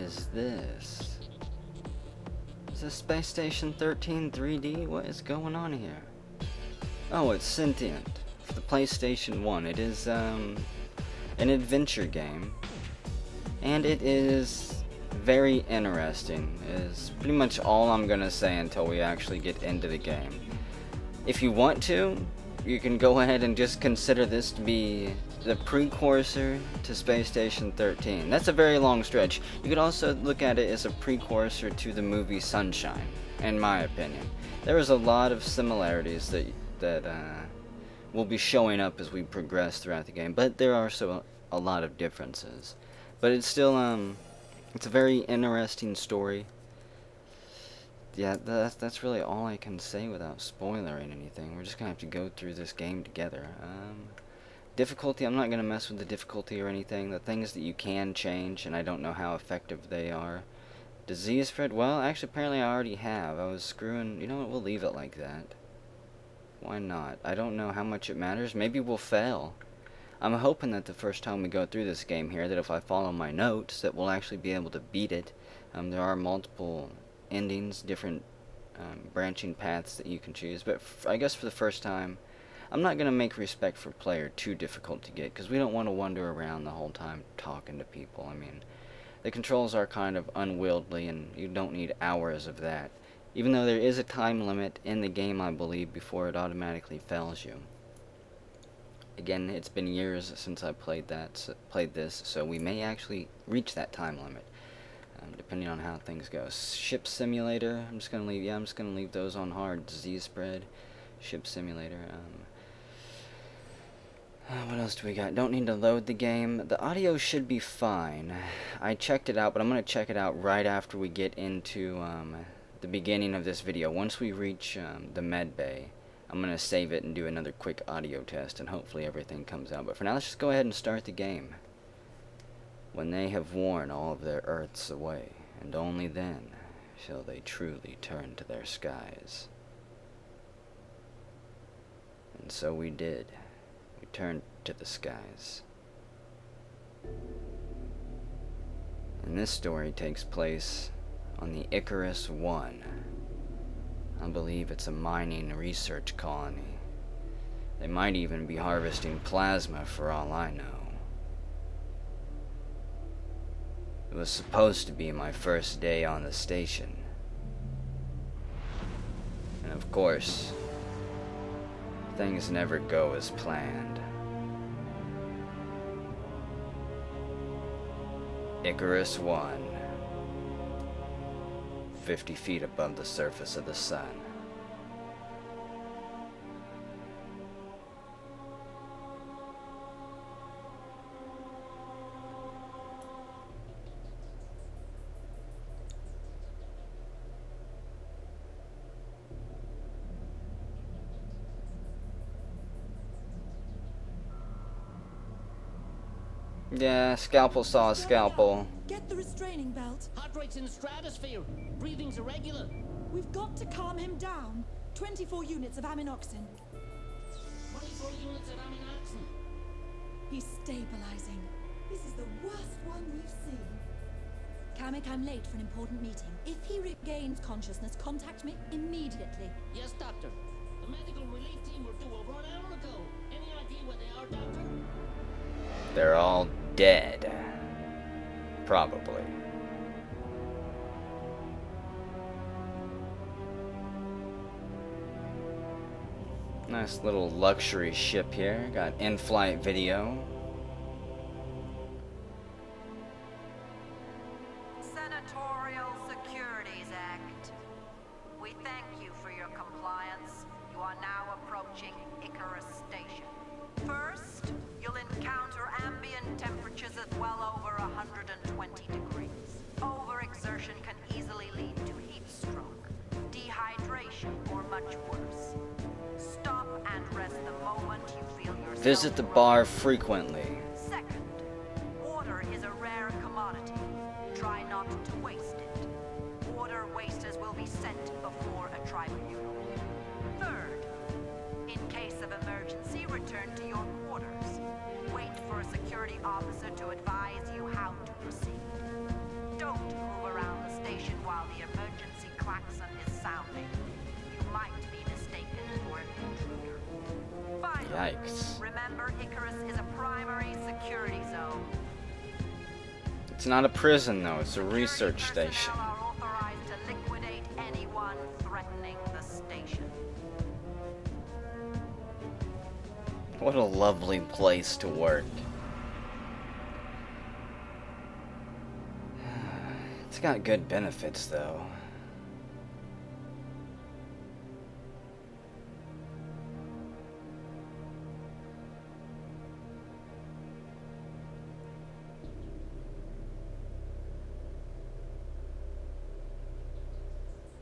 is this? Is this Space Station 13 3D? What is going on here? Oh, it's Sentient for the PlayStation 1. It is an adventure game, and it is very interesting. Is pretty much all I'm gonna say until we actually get into the game. If you want to, you can go ahead and just consider this to be the precursor to Space Station 13. That's a very long stretch. You could also look at it as a precursor to the movie Sunshine, in my opinion. There is a lot of similarities that will be showing up as we progress throughout the game, but there are also a lot of differences. But it's still it's a very interesting story. Yeah, that's really all I can say without spoiling anything. We're just gonna have to go through this game together. Difficulty, I'm not gonna mess with the difficulty or anything. The things that you can change, and I don't know how effective they are. Disease spread, well, actually, apparently I already have. I was screwing, you know what, we'll leave it like that. Why not? I don't know how much it matters. Maybe we'll fail. I'm hoping that the first time we go through this game here, that if I follow my notes, that we'll actually be able to beat it. There are multiple endings, different branching paths that you can choose, but I guess for the first time, I'm not going to make Respect for Player too difficult to get, because we don't want to wander around the whole time talking to people. I mean, the controls are kind of unwieldy, and you don't need hours of that, even though there is a time limit in the game, I believe, before it automatically fails you. Again, it's been years since I played this, so we may actually reach that time limit, depending on how things go. Ship Simulator, I'm just gonna leave those on hard. Disease Spread, Ship Simulator. What else do we got? Don't need to load the game. The audio should be fine. I checked it out, but I'm gonna check it out right after we get into the beginning of this video. Once we reach the med bay, I'm gonna save it and do another quick audio test, and hopefully everything comes out. But for now, let's just go ahead and start the game. When they have worn all of their earths away, and only then shall they truly turn to their skies. And so we did. We turned to the skies. And this story takes place on the Icarus 1. I believe it's a mining research colony. They might even be harvesting plasma for all I know. It was supposed to be my first day on the station. And of course, things never go as planned. Icarus 1. 50 feet above the surface of the sun. Yeah, Scalpel saw a Scalpel. Get the restraining belt. Heart rate's in the stratosphere. Breathing's irregular. We've got to calm him down. 24 units of aminoxin. 24 units of aminoxin. He's stabilizing. This is the worst one we've seen. Kamek, I'm late for an important meeting. If he regains consciousness, contact me immediately. Yes, Doctor. The medical relief team were due over an hour ago. Any idea where they are, Doctor? They're all dead. Probably. Nice little luxury ship here. Got in-flight video. Senatorial Securities Act. We thank you for your compliance. You are now approaching Icarus Station. First, you'll encounter ambient temperatures at well over 120 degrees. Overexertion can easily lead to heat stroke, dehydration, or much worse. Stop and rest the moment you feel yourself. Visit the bar frequently. Second, water is a rare commodity. Try not to waste it. Water wasters will be sent before a tribunal. Third, in case of emergency, return to your quarters. Wait for a security officer to advise you how to proceed. Don't Yikes. Remember, Icarus is a primary security zone. It's not a prison, though. It's a research Security station. personnel are authorized to liquidate anyone threatening the station. What a lovely place to work. It's got good benefits, though.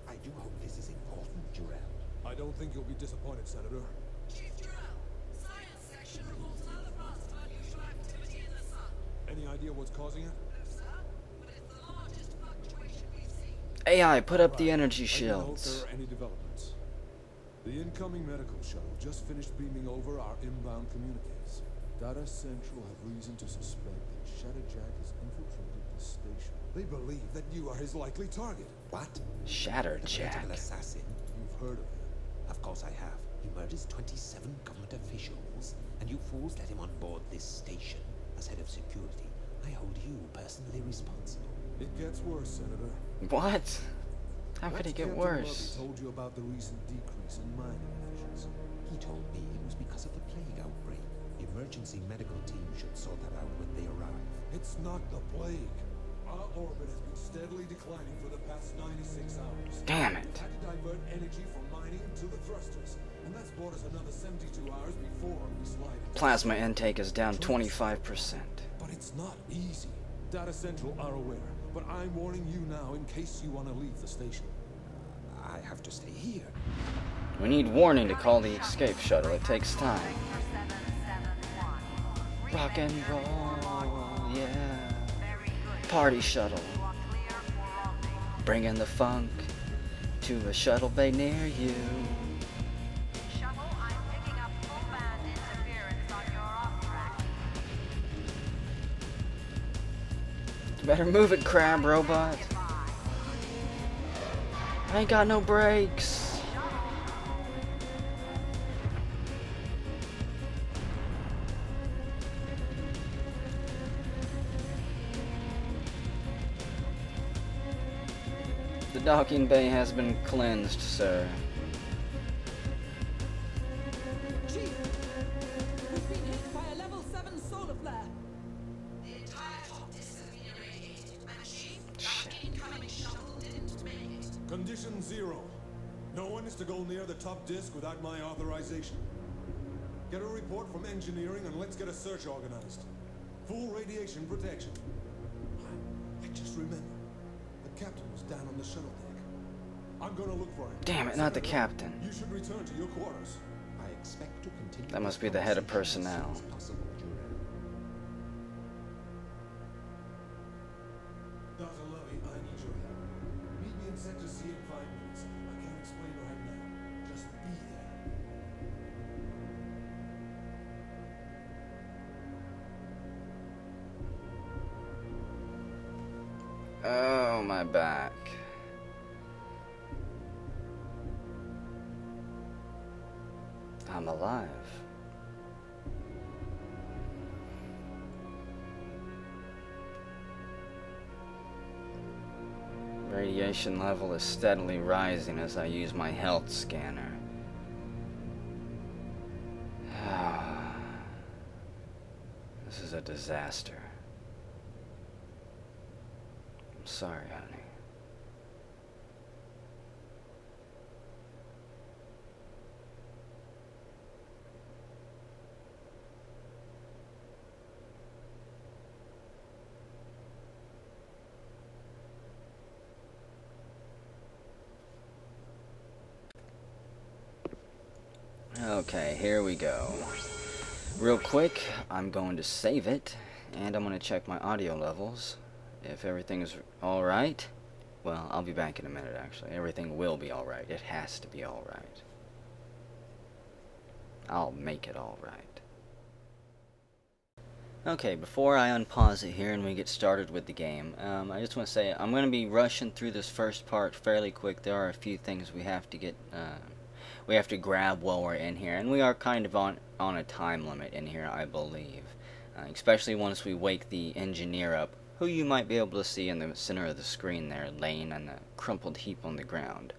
I do hope this is important, Jurel. I don't think you'll be disappointed, Senator. Chief Jurel, science section reports another blast of unusual activity in the sun. Any idea what's causing it? No, sir, but it's the largest fluctuation we've seen. AI, put up the energy Let me know if shields. there are any developments. The incoming medical shuttle just finished beaming over our inbound communiques. Data Central have reason to suspect that Shatterjack has infiltrated the station. They believe that you are his likely target. What? Shatterjack. The political assassin? You've heard of him. Of course I have. He murders 27 government officials, and you fools let him on board this station. As head of security, I hold you personally responsible. It gets worse, Senator. What? How could Perhaps it get Captain worse? Lovey told you about the recent decrease in mining efficiency. He told me it was because of the plague outbreak. The emergency medical team should sort that out when they arrive. It's not the plague. Our orbit has been steadily declining for the past 96 hours. Damn it. We've had to divert energy from mining to the thrusters, and that's brought us another 72 hours before we slide into Plasma intake is down 25%. But it's not easy. Data Central are aware, but I'm warning you now in case you want to leave the station. I have to stay here. We need warning to call the escape shuttle. It takes time. 771. Rock and roll, yeah. Very good. Party shuttle. You are clear for rendezvous. Bringing the funk to a shuttle bay near you. Shuttle, I'm picking up full band interference on your off track. Better move it, crab robot. Goodbye. I ain't got no brakes. The docking bay has been cleansed, sir. Chief, we've been hit by a level 7 solar flare. The entire top disk has been irradiated, and Chief, Shit. that incoming shuttle didn't make it. Condition 0. No one is to go near the top disk without my authorization. Get a report from engineering and let's get a search organized. Full radiation protection. I just remembered. The captain was down on the shuttle deck. I'm gonna look for him. Damn it, not the Senator, captain. You should return to your quarters. I expect to continue. That must this be the head of conversation personnel. as soon as possible, Jurel. Dr. Lovey, I need your help. Meet me in Sector C in 5 minutes. I can't explain right now. Just be there. Oh, my back. I'm alive. Radiation level is steadily rising as I use my health scanner. This is a disaster. I'm sorry, honey. Okay, here we go. Real quick, I'm going to save it, and I'm going to check my audio levels. If everything is alright, well, I'll be back in a minute, actually. Everything will be alright. It has to be alright. I'll make it alright. Okay, before I unpause it here and we get started with the game, I just want to say I'm going to be rushing through this first part fairly quick. There are a few things we have to get we have to grab while we're in here, and we are kind of on a time limit in here, I believe. Especially once we wake the engineer up, who you might be able to see in the center of the screen there, laying in a crumpled heap on the ground.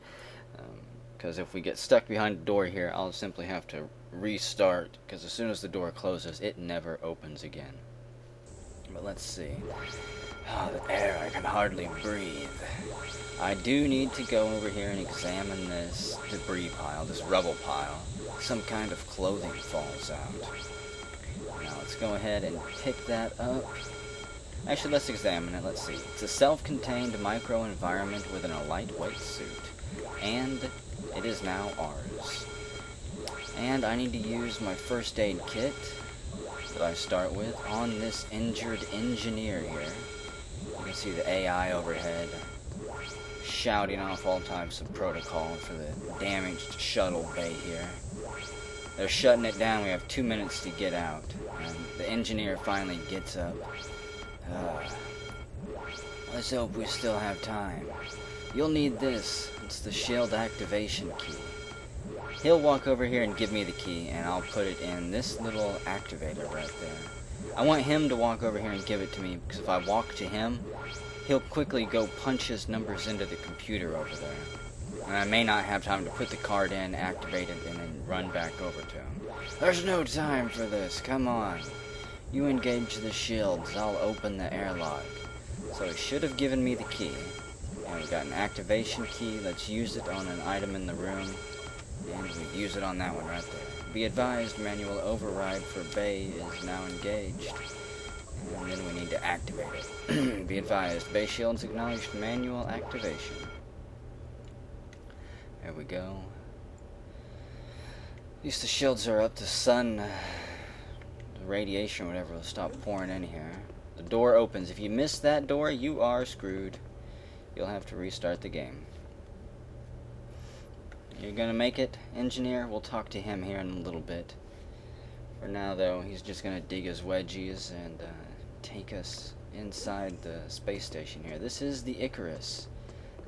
Because if we get stuck behind the door here, I'll simply have to restart, because as soon as the door closes, it never opens again. But let's see. Oh, the air, I can hardly breathe. I do need to go over here and examine this debris pile, this rubble pile. Some kind of clothing falls out. Now let's go ahead and pick that up. Actually, let's examine it. Let's see. It's a self-contained microenvironment within a lightweight suit. And it is now ours. And I need to use my first aid kit that I start with on this injured engineer here. You can see the AI overhead shouting off all types of protocol for the damaged shuttle bay here. They're shutting it down. We have 2 minutes to get out. And the engineer finally gets up. Let's hope we still have time. You'll need this. It's the shield activation key. He'll walk over here and give me the key, and I'll put it in this little activator right there. I want him to walk over here and give it to me, because if I walk to him, he'll quickly go punch his numbers into the computer over there. And I may not have time to put the card in, activate it, and then run back over to him. There's no time for this, come on. You engage the shields, I'll open the airlock. So he should have given me the key. And we've got an activation key, let's use it on an item in the room. And we use it on that one right there. Be advised, manual override for Bay is now engaged. And then we need to activate it. Be advised, Bay shields acknowledged manual activation. There we go. At least the shields are up. The sun, the radiation or whatever will stop pouring in here. The door opens. If you miss that door, you are screwed. You'll have to restart the game. You're gonna make it, engineer? We'll talk to him here in a little bit. For now, though, he's just gonna dig his wedgies and take us inside the space station here. This is the Icarus.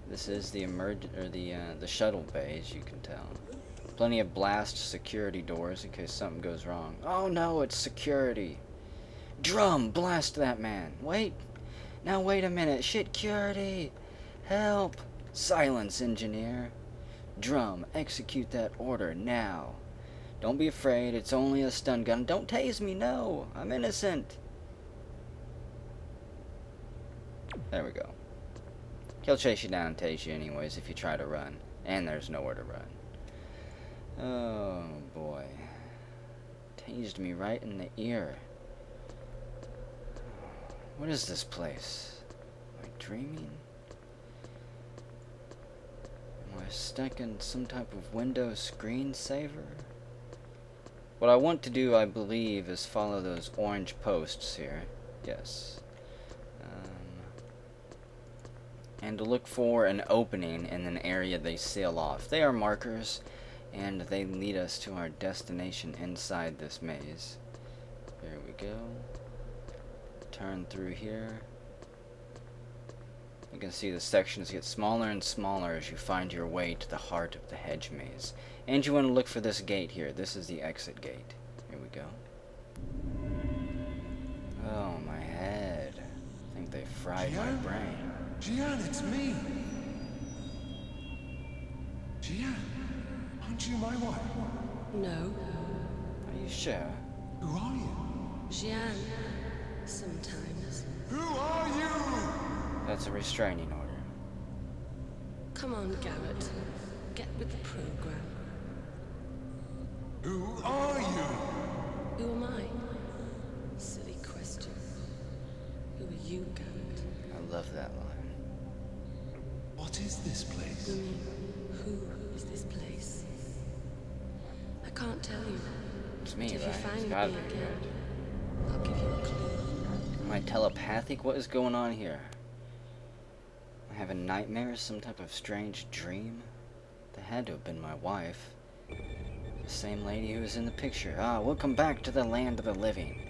This is the the shuttle bay, as you can tell. Plenty of blast security doors in case something goes wrong. Oh no, it's security. Drum, blast that man. Wait. Now wait a minute. Security. Help. Silence, engineer. Drum, execute that order now. Don't be afraid, it's only a stun gun. Don't tase me, no. I'm innocent. There we go. He'll chase you down and tase you anyways if you try to run. And there's nowhere to run. Oh, boy. Tased me right in the ear. What is this place? Am I dreaming? Am I stuck in some type of Windows screensaver? What I want to do, I believe, is follow those orange posts here. Yes. And to look for an opening in an area they seal off. They are markers, and they lead us to our destination inside this maze. There we go. Turn through here. You can see the sections get smaller and smaller as you find your way to the heart of the hedge maze. And you want to look for this gate here. This is the exit gate. Here we go. Oh, my head. I think they fried my brain. Gian, it's me. Gian, aren't you my wife? No. Are you sure? Who are you? Jian. Sometimes. Who are you? That's a restraining order. Come on, Garrett. Get with the program. Who are you? Who am I? Silly question. Who are you, Garrett? I love that line. What is this place? Who is this place? I can't tell you. It's me, But if right? you It's find gotta me be again, right. I'll give you a clue. Am I telepathic? What is going on here? Am I having nightmares? Some type of strange dream? That had to have been my wife. The same lady who was in the picture. Ah, welcome back to the land of the living.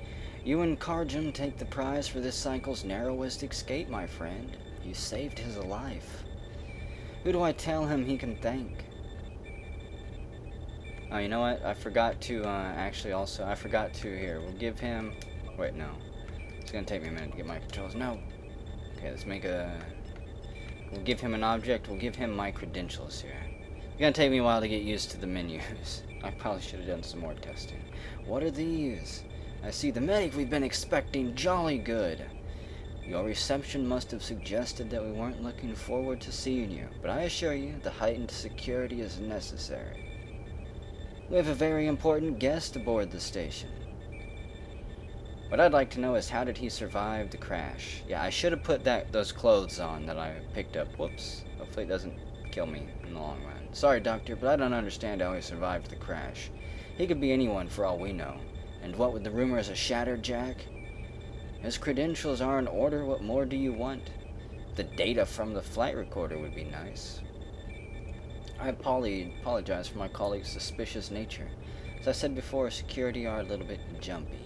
You and Karjum take the prize for this cycle's narrowest escape, my friend. You saved his life. Who do I tell him he can thank? Oh, you know what? I forgot to, actually also, I forgot to, here, we'll give him, wait, no. It's gonna take me a minute to get my controls. No! Okay, let's make a, we'll give him an object, we'll give him my credentials here. It's gonna take me a while to get used to the menus. I probably should have done some more testing. What are these? I see the medic we've been expecting. Jolly good. Your reception must have suggested that we weren't looking forward to seeing you, but I assure you, the heightened security is necessary. We have a very important guest aboard the station. What I'd like to know is, how did he survive the crash? Yeah, I should have put those clothes on that I picked up. Whoops. Hopefully it doesn't kill me in the long run. Sorry, Doctor, but I don't understand how he survived the crash. He could be anyone for all we know. And what with the rumors of Shattered Jack? His credentials are in order. What more do you want? The data from the flight recorder would be nice. I apologize for my colleague's suspicious nature. As I said before, security are a little bit jumpy.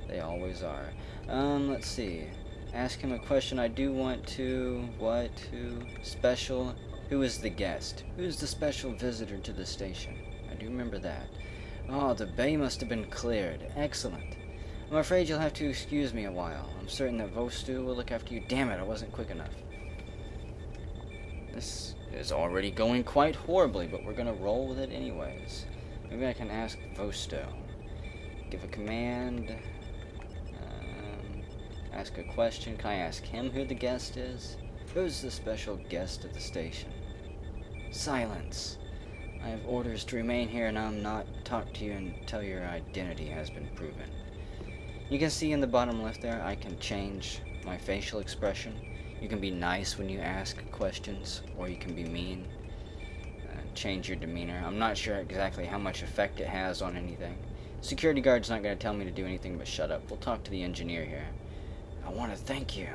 They always are. Let's see. Ask him a question. I do want to... What? Who? Special? Who is the guest? Who's the special visitor to the station? I do remember that. Oh, the bay must have been cleared. Excellent. I'm afraid you'll have to excuse me a while. I'm certain that Vostu will look after you. Damn it, I wasn't quick enough. This is already going quite horribly, but we're gonna roll with it anyways. Maybe I can ask Vosto. Give a command. Ask a question. Can I ask him who the guest is? Who's the special guest at the station? Silence. I have orders to remain here and I'm not talk to you until your identity has been proven. You can see in the bottom left there, I can change my facial expression. You can be nice when you ask questions, or you can be mean. Change your demeanor. I'm not sure exactly how much effect it has on anything. Security guard's not going to tell me to do anything but shut up. We'll talk to the engineer here. I want to thank you.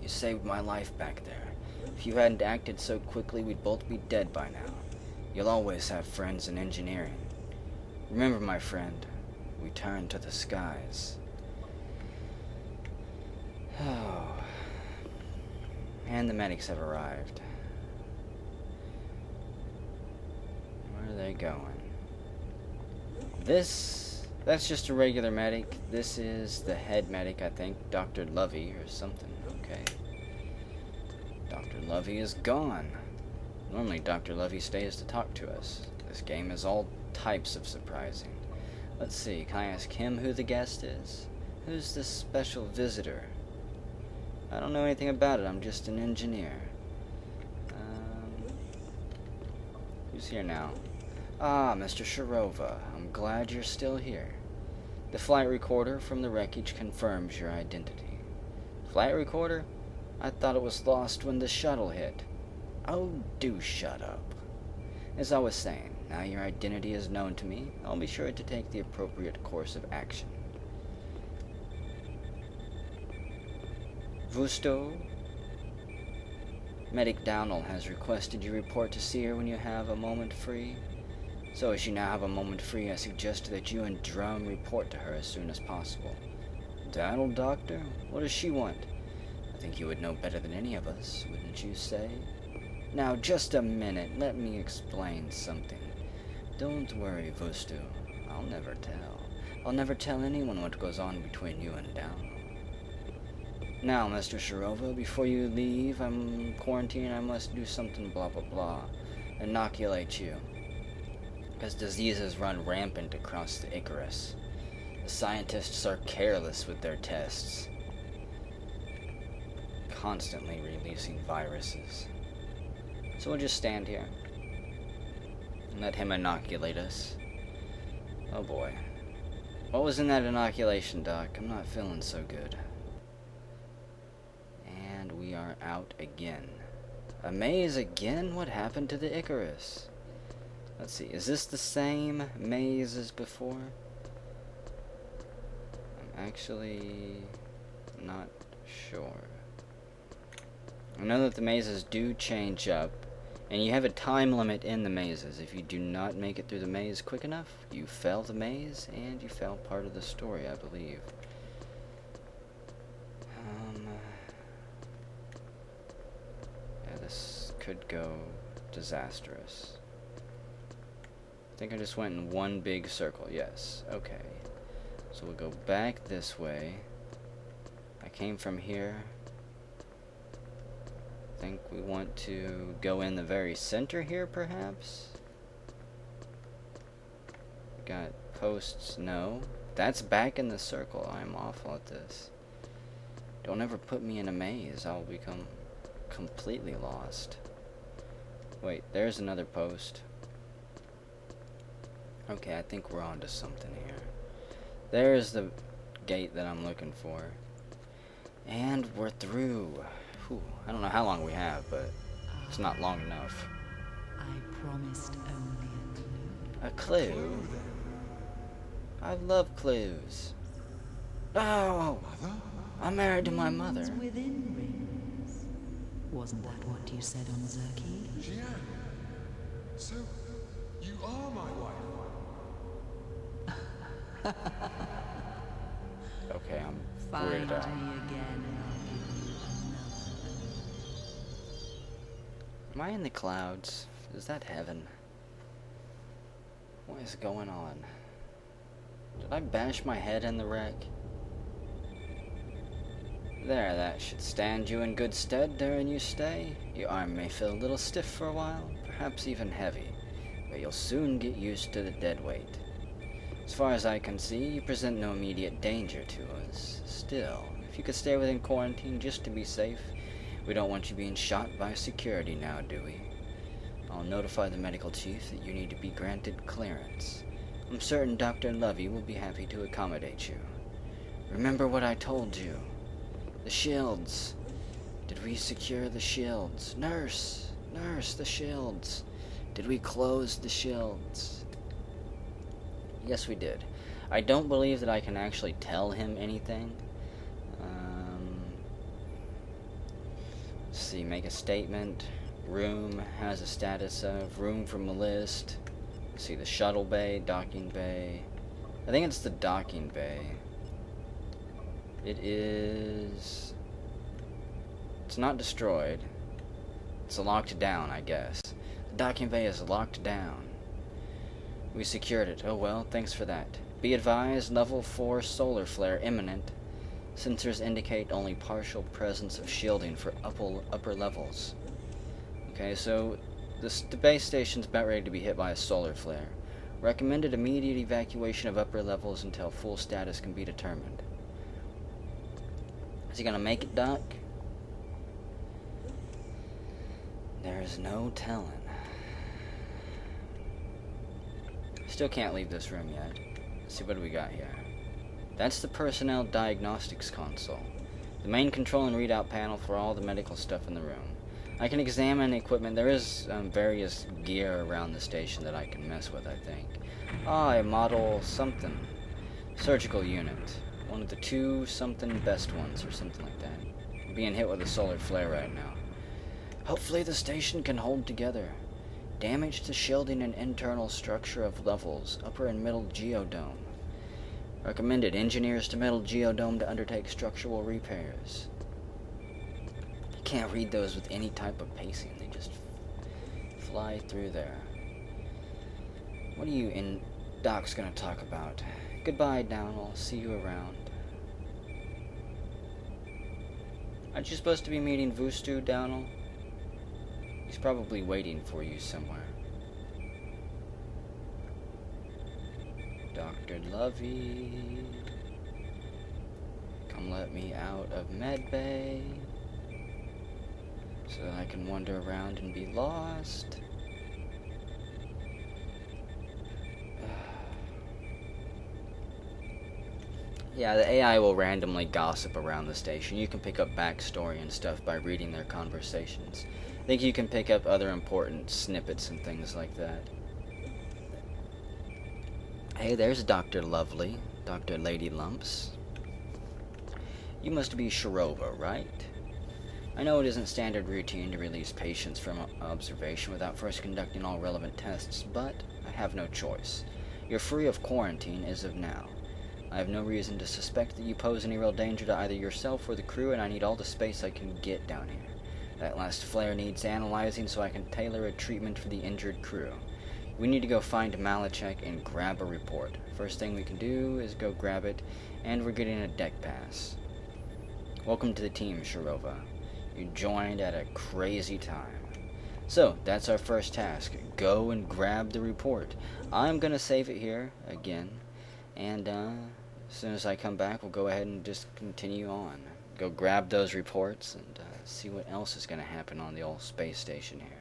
You saved my life back there. If you hadn't acted so quickly, we'd both be dead by now. You'll always have friends in engineering. Remember, my friend, we turn to the skies. Oh. And the medics have arrived. Where are they going? That's just a regular medic. This is the head medic, I think. Dr. Lovey or something. Okay. Dr. Lovey is gone. Normally Dr. Lovey stays to talk to us. This game is all types of surprising. Let's see, can I ask him who the guest is? Who's this special visitor? I don't know anything about it, I'm just an engineer. Who's here now? Ah, Mr. Shirova, I'm glad you're still here. The flight recorder from the wreckage confirms your identity. Flight recorder? I thought it was lost when the shuttle hit. Oh, do shut up. As I was saying, now your identity is known to me, I'll be sure to take the appropriate course of action. Vusto? Medic Downell has requested you report to see her when you have a moment free. So as you now have a moment free, I suggest that you and Drum report to her as soon as possible. Downell, Doctor? What does she want? I think you would know better than any of us, wouldn't you say? Now, just a minute, let me explain something. Don't worry, Vusto. I'll never tell. I'll never tell anyone what goes on between you and Downell. Now, Mr. Shirova, before you leave, I'm quarantined, I must do something blah blah blah. Inoculate you. Because diseases run rampant across the Icarus. The scientists are careless with their tests. Constantly releasing viruses. So we'll just stand here. And let him inoculate us. Oh boy. What was in that inoculation, Doc? I'm not feeling so good. And we are out again. A maze again? What happened to the Icarus? Let's see, is this the same maze as before? I'm actually not sure. I know that the mazes do change up, and you have a time limit in the mazes. If you do not make it through the maze quick enough, you fail the maze, and you fail part of the story, I believe. Yeah, this could go disastrous. think I just went in one big circle. Yes. Okay. So we'll go back this way. I came from here. I think we want to go in the very center here, perhaps? Got posts, no. That's back in the circle. I'm awful at this. Don't ever put me in a maze. I'll become completely lost. Wait, there's another post. Okay, I think we're onto something here. There's the gate that I'm looking for. And we're through. Whew, I don't know how long we have, but it's not long enough. I promised only A clue? I love clues. Oh! I'm married to my mother. within rings. Wasn't that what you said on Zerky? Jian, so you are my wife. Okay, I'm Find weirded out. me again and I'll give you another. Am I in the clouds? Is that heaven? What is going on? Did I bash my head in the wreck? There, that should stand you in good stead during you stay. Your arm may feel a little stiff for a while, perhaps even heavy, but you'll soon get used to the dead weight. As far as I can see, you present no immediate danger to us. Still, if you could stay within quarantine just to be safe, we don't want you being shot by security now, do we? I'll notify the medical chief that you need to be granted clearance. I'm certain Dr. Lovey will be happy to accommodate you. Remember what I told you. The shields. Did we secure the shields? Nurse! Nurse, the shields. Did we close the shields? Yes, we did. I don't believe that I can actually tell him anything. Let's see, make a statement. Room has a status of room from the list. Let's see, the shuttle bay, docking bay. I think it's the docking bay. It is... It's not destroyed. It's locked down, I guess. The docking bay is locked down. We secured it. Oh well, thanks for that. Be advised, level 4 solar flare imminent. Sensors indicate only partial presence of shielding for upper levels. Okay, so the base station's about ready to be hit by a solar flare. Recommended immediate evacuation of upper levels until full status can be determined. Is he gonna make it, Doc? There's no telling. Still can't leave this room yet. Let's see, what do we got here? That's the personnel diagnostics console. The main control and readout panel for all the medical stuff in the room. I can examine equipment. There is various gear around the station that I can mess with, I think. Ah, a model something. Surgical unit. One of the 2 something best ones, or something like that. I'm being hit with a solar flare right now. Hopefully the station can hold together. Damage to shielding and internal structure of levels, upper and middle geodome. Recommended engineers to middle geodome to undertake structural repairs. You can't read those with any type of pacing. They just fly through there. What are you in Doc's gonna talk about? Goodbye, Downell. See you around. Aren't you supposed to be meeting Vustu, Downell? He's probably waiting for you somewhere. Dr. Lovey, come let me out of medbay so that I can wander around and be lost. Yeah, the AI will randomly gossip around the station. You can pick up backstory and stuff by reading their conversations. I think you can pick up other important snippets and things like that. Hey, there's Dr. Lovely, Dr. Lady Lumps. You must be Shirova, right? I know it isn't standard routine to release patients from observation without first conducting all relevant tests, but I have no choice. You're free of quarantine as of now. I have no reason to suspect that you pose any real danger to either yourself or the crew, and I need all the space I can get down here. That last flare needs analyzing so I can tailor a treatment for the injured crew. We need to go find Malachek and grab a report. First thing we can do is go grab it, and we're getting a deck pass. Welcome to the team, Shirova. You joined at a crazy time. So, that's our first task. Go and grab the report. I'm gonna save it here, again, and as soon as I come back, we'll go ahead and just continue on. Go grab those reports and see what else is gonna happen on the old space station here.